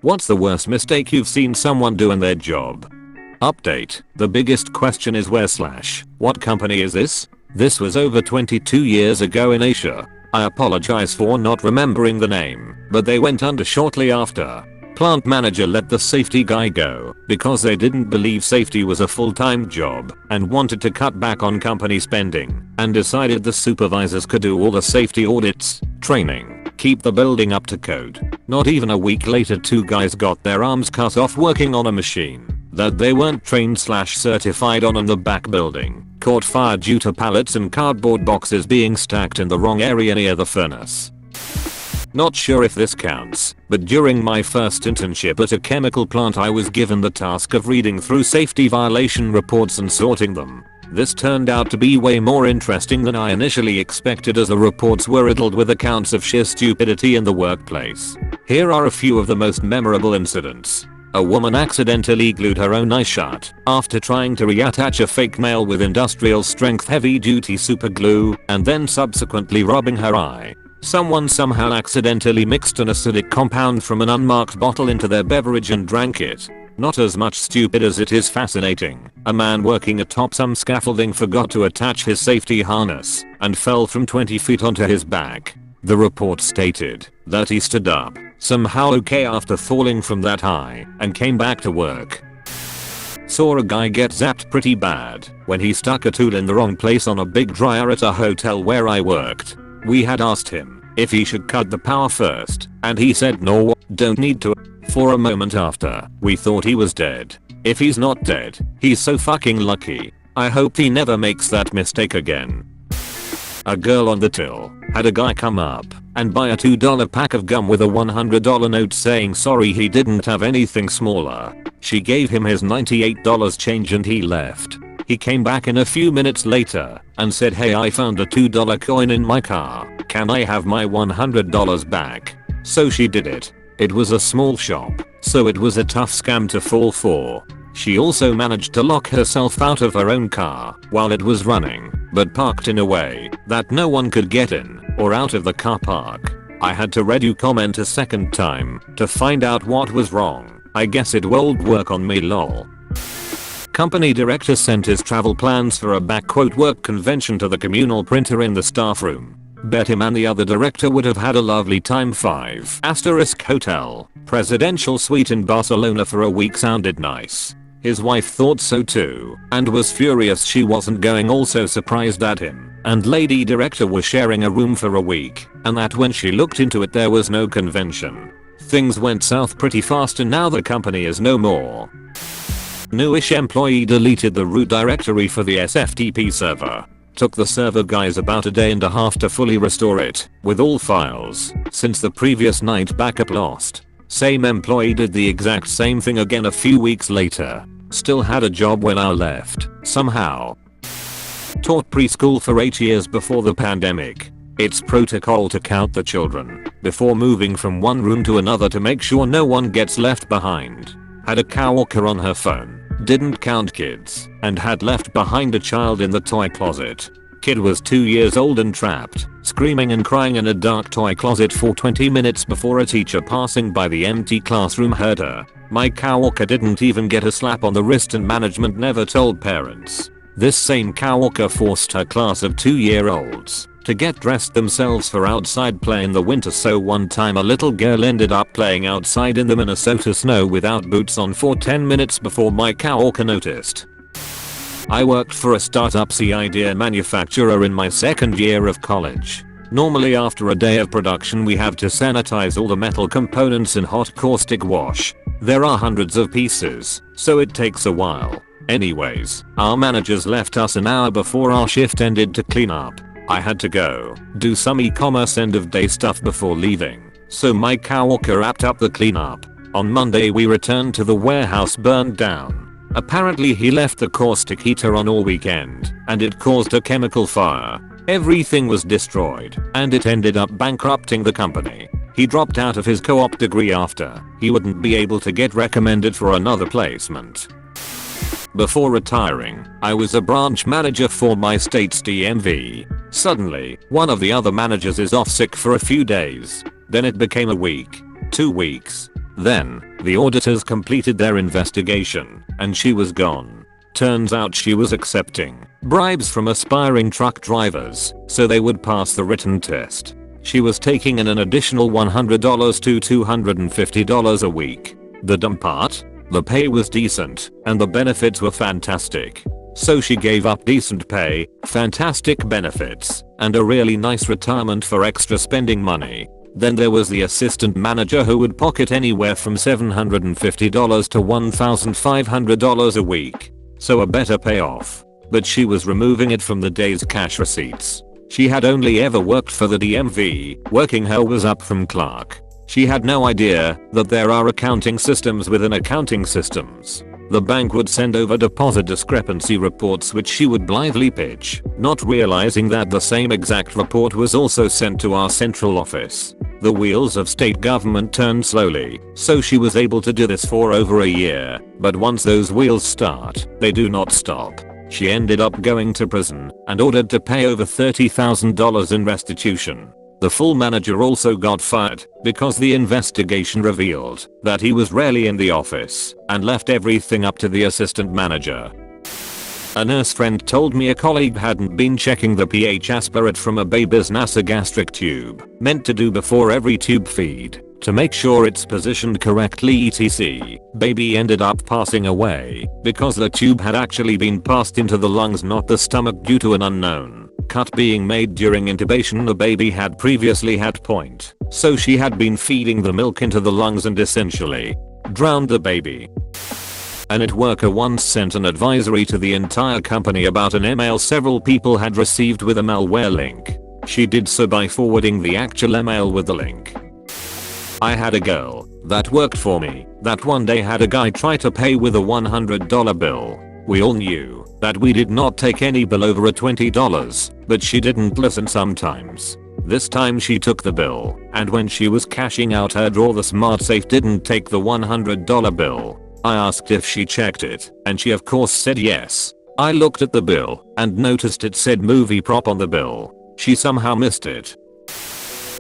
What's the worst mistake you've seen someone do in their job? Update. The biggest question is where/what company is this? This was over 22 years ago in Asia. I apologize for not remembering the name, but they went under shortly after. Plant manager let the safety guy go because they didn't believe safety was a full-time job and wanted to cut back on company spending and decided the supervisors could do all the safety audits, training, keep the building up to code. Not even a week later, two guys got their arms cut off working on a machine that they weren't trained/certified on in the back building. Caught fire due to pallets and cardboard boxes being stacked in the wrong area near the furnace. Not sure if this counts, but during my first internship at a chemical plant I was given the task of reading through safety violation reports and sorting them. This turned out to be way more interesting than I initially expected, as the reports were riddled with accounts of sheer stupidity in the workplace. Here are a few of the most memorable incidents. A woman accidentally glued her own eye shut after trying to reattach a fake nail with industrial strength heavy duty super glue and then subsequently rubbing her eye. Someone somehow accidentally mixed an acidic compound from an unmarked bottle into their beverage and drank it. Not as much stupid as it is fascinating. A man working atop some scaffolding forgot to attach his safety harness and fell from 20 feet onto his back. The report stated that he stood up, somehow okay after falling from that high, and came back to work. Saw a guy get zapped pretty bad when he stuck a tool in the wrong place on a big dryer at a hotel where I worked. We had asked him if he should cut the power first, and he said no, don't need to. For a moment after, we thought he was dead. If he's not dead, he's so fucking lucky. I hope he never makes that mistake again. A girl on the till had a guy come up and buy a $2 pack of gum with a $100 note saying sorry he didn't have anything smaller. She gave him his $98 change and he left. He came back in a few minutes later and said, hey, I found a $2 coin in my car. Can I have my $100 back? So she did it. It was a small shop, so it was a tough scam to fall for. She also managed to lock herself out of her own car while it was running, but parked in a way that no one could get in or out of the car park. I had to redo comment a second time to find out what was wrong. I guess it won't work on me, lol. Company director sent his travel plans for a "work convention" to the communal printer in the staff room. Bet him and the other director would have had a lovely time. 5 * hotel. Presidential suite in Barcelona for a week sounded nice. His wife thought so too and was furious she wasn't going, also surprised at him and lady director were sharing a room for a week, and that when she looked into it there was no convention. Things went south pretty fast and now the company is no more. Newish employee deleted the root directory for the SFTP server. Took the server guys about a day and a half to fully restore it with all files since the previous night backup lost. Same employee did the exact same thing again a few weeks later. Still had a job when I left, somehow. Taught preschool for 8 years before the pandemic. It's protocol to count the children before moving from one room to another to make sure no one gets left behind. Had a coworker on her phone, didn't count kids, and had left behind a child in the toy closet. Kid was 2 years old and trapped, screaming and crying in a dark toy closet for 20 minutes before a teacher passing by the empty classroom heard her. My coworker didn't even get a slap on the wrist and management never told parents. This same coworker forced her class of 2-year-olds to get dressed themselves for outside play in the winter, so one time a little girl ended up playing outside in the Minnesota snow without boots on for 10 minutes before my coworker noticed. I worked for a startup idea manufacturer in my second year of college. Normally after a day of production we have to sanitize all the metal components in hot caustic wash. There are hundreds of pieces, so it takes a while. Anyways, our managers left us an hour before our shift ended to clean up. I had to go do some e-commerce end of day stuff before leaving, so my coworker wrapped up the cleanup. On Monday we returned to the warehouse burned down. Apparently he left the caustic heater on all weekend and it caused a chemical fire. Everything was destroyed and it ended up bankrupting the company. He dropped out of his co-op degree after he wouldn't be able to get recommended for another placement. Before retiring, I was a branch manager for my state's DMV. Suddenly, one of the other managers is off sick for a few days. Then it became a week, 2 weeks. Then, the auditors completed their investigation, and she was gone. Turns out she was accepting bribes from aspiring truck drivers so they would pass the written test. She was taking in an additional $100 to $250 a week. The dumb part? The pay was decent, and the benefits were fantastic. So she gave up decent pay, fantastic benefits, and a really nice retirement for extra spending money. Then there was the assistant manager who would pocket anywhere from $750 to $1,500 a week. So a better payoff. But she was removing it from the day's cash receipts. She had only ever worked for the DMV, working her was up from clerk. She had no idea that there are accounting systems within accounting systems. The bank would send over deposit discrepancy reports which she would blithely pitch, not realizing that the same exact report was also sent to our central office. The wheels of state government turned slowly, so she was able to do this for over a year, but once those wheels start, they do not stop. She ended up going to prison and ordered to pay over $30,000 in restitution. The full manager also got fired because the investigation revealed that he was rarely in the office and left everything up to the assistant manager. A nurse friend told me a colleague hadn't been checking the pH aspirate from a baby's nasogastric tube, meant to do before every tube feed, to make sure it's positioned correctly etc. Baby ended up passing away because the tube had actually been passed into the lungs, not the stomach, due to an unknown cut being made during intubation. The baby had previously had point, so she had been feeding the milk into the lungs and essentially drowned the baby. A net worker once sent an advisory to the entire company about an email several people had received with a malware link. She did so by forwarding the actual email with the link. I had a girl that worked for me that one day had a guy try to pay with a $100 bill. We all knew that we did not take any bill over a $20, but she didn't listen sometimes. This time she took the bill, and when she was cashing out her drawer, the smart safe didn't take the $100 bill. I asked if she checked it, and she of course said yes. I looked at the bill and noticed it said movie prop on the bill. She somehow missed it.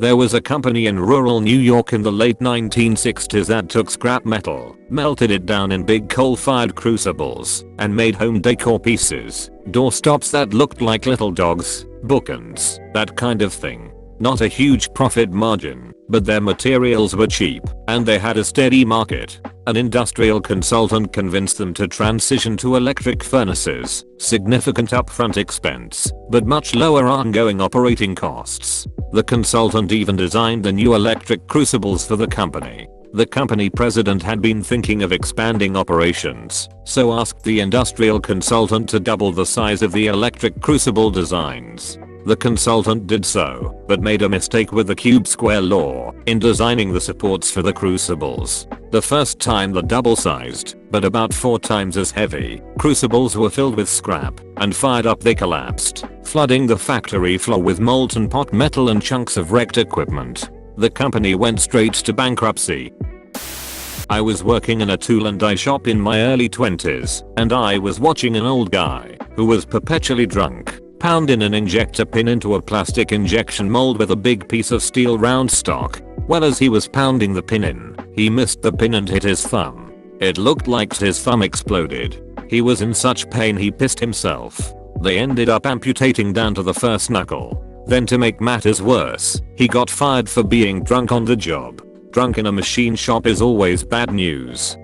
There was a company in rural New York in the late 1960s that took scrap metal, melted it down in big coal-fired crucibles, and made home decor pieces, doorstops that looked like little dogs, bookends, that kind of thing. Not a huge profit margin, but their materials were cheap, and they had a steady market. An industrial consultant convinced them to transition to electric furnaces, significant upfront expense, but much lower ongoing operating costs. The consultant even designed the new electric crucibles for the company. The company president had been thinking of expanding operations, so asked the industrial consultant to double the size of the electric crucible designs. The consultant did so, but made a mistake with the cube square law in designing the supports for the crucibles. The first time the double-sized, but about 4 times as heavy, crucibles were filled with scrap and fired up, they collapsed, flooding the factory floor with molten pot metal and chunks of wrecked equipment. The company went straight to bankruptcy. I was working in a tool and die shop in my early 20s, and I was watching an old guy who was perpetually drunk pound in an injector pin into a plastic injection mold with a big piece of steel round stock. Well, as he was pounding the pin in, he missed the pin and hit his thumb. It looked like his thumb exploded. He was in such pain he pissed himself. They ended up amputating down to the first knuckle. Then, to make matters worse, he got fired for being drunk on the job. Drunk in a machine shop is always bad news.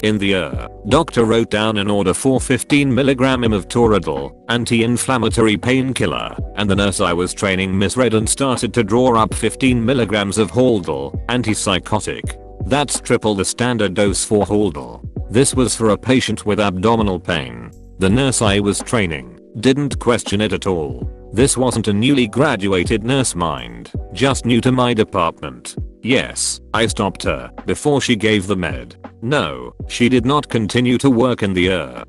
In the doctor wrote down an order for 15 mg of Toradol, anti-inflammatory painkiller, and the nurse I was training misread and started to draw up 15 mg of Haldol, antipsychotic. That's triple the standard dose for Haldol. This was for a patient with abdominal pain. The nurse I was training didn't question it at all. This wasn't a newly graduated nurse, mind, just new to my department. Yes, I stopped her before she gave the med. No, she did not continue to work in the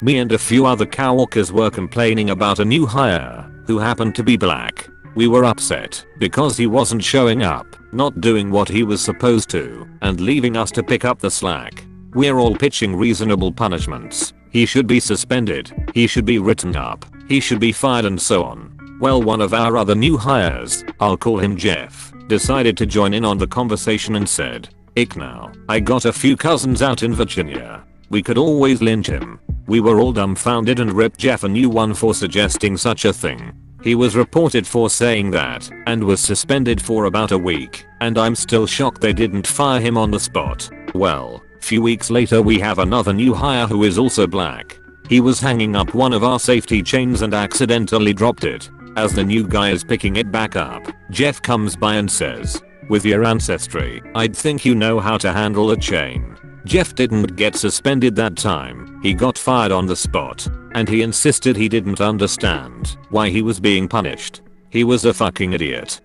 Me and a few other coworkers were complaining about a new hire who happened to be black. We were upset because he wasn't showing up, not doing what he was supposed to, and leaving us to pick up the slack. We're all pitching reasonable punishments. He should be suspended, he should be written up, he should be fired, and so on. Well, one of our other new hires, I'll call him Jeff, decided to join in on the conversation and said, Ick now. I got a few cousins out in Virginia. We could always lynch him. We were all dumbfounded and ripped Jeff a new one for suggesting such a thing. He was reported for saying that and was suspended for about a week, and I'm still shocked they didn't fire him on the spot. Well, few weeks later we have another new hire who is also black. He was hanging up one of our safety chains and accidentally dropped it. As the new guy is picking it back up, Jeff comes by and says, "With your ancestry, I'd think you know how to handle a chain." Jeff didn't get suspended that time, he got fired on the spot, and he insisted he didn't understand why he was being punished. He was a fucking idiot.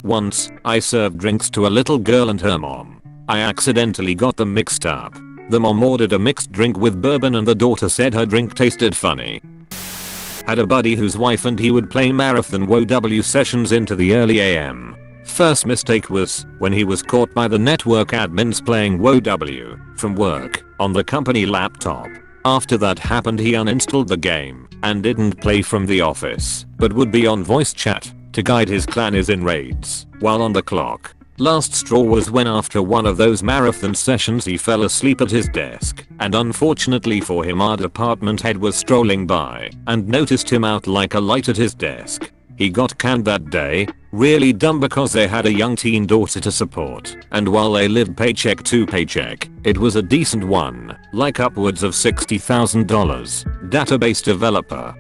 Once, I served drinks to a little girl and her mom. I accidentally got them mixed up. The mom ordered a mixed drink with bourbon and the daughter said her drink tasted funny. Had a buddy whose wife and he would play marathon WoW sessions into the early AM. First mistake was when he was caught by the network admins playing WoW from work on the company laptop. After that happened he uninstalled the game and didn't play from the office, but would be on voice chat to guide his clannies in raids while on the clock. Last straw was when after one of those marathon sessions he fell asleep at his desk, and unfortunately for him our department head was strolling by and noticed him out like a light at his desk. He got canned that day, really dumb because they had a young teen daughter to support, and while they lived paycheck to paycheck, it was a decent one, like upwards of $60,000. Database developer.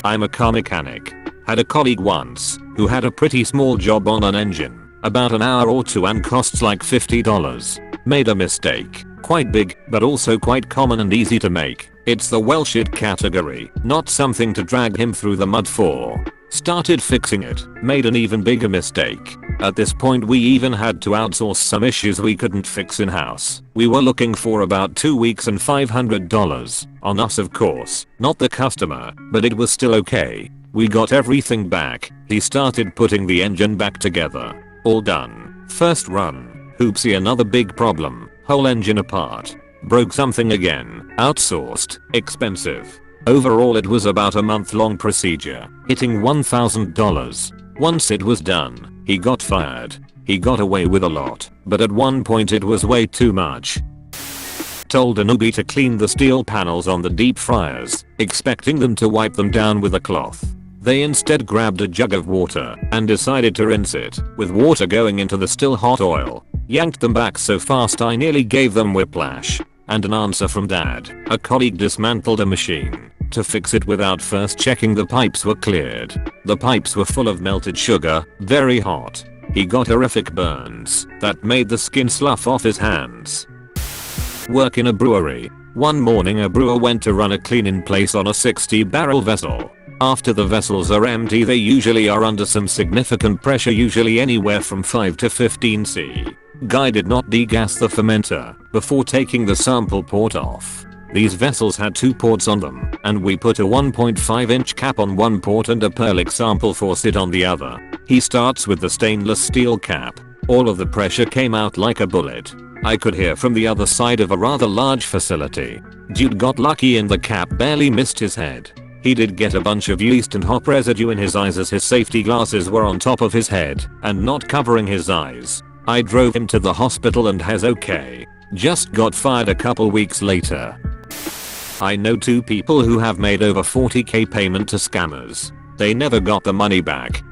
I'm a car mechanic. Had a colleague once who had a pretty small job on an engine, about an hour or two and costs like $50. Made a mistake, quite big, but also quite common and easy to make. It's the well shit category, not something to drag him through the mud for. Started fixing it, made an even bigger mistake. At this point we even had to outsource some issues we couldn't fix in-house. We were looking for about 2 weeks and $500. On us of course, not the customer, but it was still okay. We got everything back. He started putting the engine back together. All done. First run. Oopsie, another big problem. Whole engine apart. Broke something again. Outsourced. Expensive. Overall it was about a month-long procedure, hitting $1,000. Once it was done, he got fired. He got away with a lot, but at one point it was way too much. Told a newbie to clean the steel panels on the deep fryers, expecting them to wipe them down with a cloth. They instead grabbed a jug of water and decided to rinse it, with water going into the still hot oil. Yanked them back so fast I nearly gave them whiplash. And an answer from dad. A colleague dismantled a machine to fix it without first checking the pipes were cleared. The pipes were full of melted sugar, very hot. He got horrific burns that made the skin slough off his hands. Work in a brewery. One morning a brewer went to run a clean-in-place on a 60-barrel vessel. After the vessels are empty they usually are under some significant pressure, usually anywhere from 5 to 15 C. Guy did not degas the fermenter before taking the sample port off. These vessels had 2 ports on them, and we put a 1.5-inch cap on one port and a Perlick sample faucet on the other. He starts with the stainless steel cap. All of the pressure came out like a bullet. I could hear from the other side of a rather large facility. Dude got lucky and the cap barely missed his head. He did get a bunch of yeast and hop residue in his eyes as his safety glasses were on top of his head and not covering his eyes. I drove him to the hospital and has okay. Just got fired a couple weeks later. I know 2 people who have made over $40,000 payment to scammers. They never got the money back.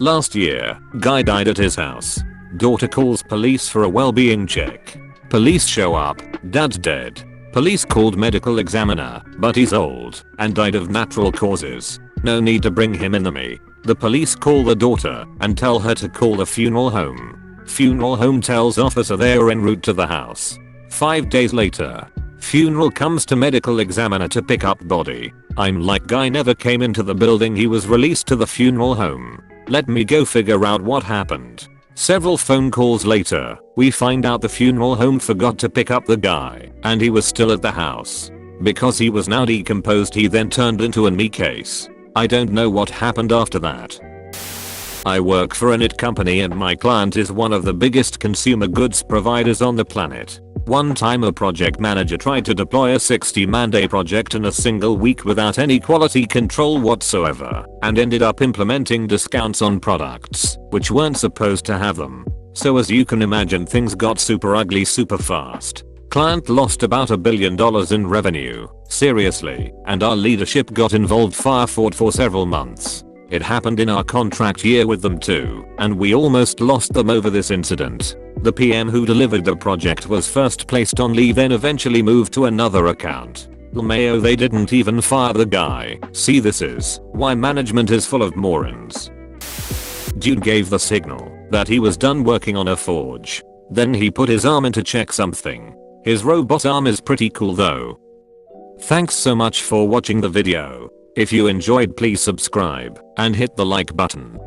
Last year, guy died at his house. Daughter calls police for a well-being check. Police show up, dad's dead. Police called medical examiner, but he's old and died of natural causes. No need to bring him in the me. The police call the daughter and tell her to call the funeral home. Funeral home tells officer they are en route to the house. 5 days later, funeral comes to medical examiner to pick up body. I'm like, guy never came into the building, he was released to the funeral home. Let me go figure out what happened. Several phone calls later, we find out the funeral home forgot to pick up the guy, and he was still at the house. Because he was now decomposed he then turned into a me case. I don't know what happened after that. I work for a knit company and my client is one of the biggest consumer goods providers on the planet. One time a project manager tried to deploy a 60-man day project in a single week without any quality control whatsoever, and ended up implementing discounts on products which weren't supposed to have them. So as you can imagine, things got super ugly super fast. Client lost about $1 billion in revenue, seriously, and our leadership got involved, fire fought for several months. It happened in our contract year with them too, and we almost lost them over this incident. The PM who delivered the project was first placed on leave, then eventually moved to another account. LMAO, they didn't even fire the guy. See, this is why management is full of morons. Dude gave the signal that he was done working on a forge. Then he put his arm in to check something. His robot arm is pretty cool though. Thanks so much for watching the video. If you enjoyed, please subscribe and hit the like button.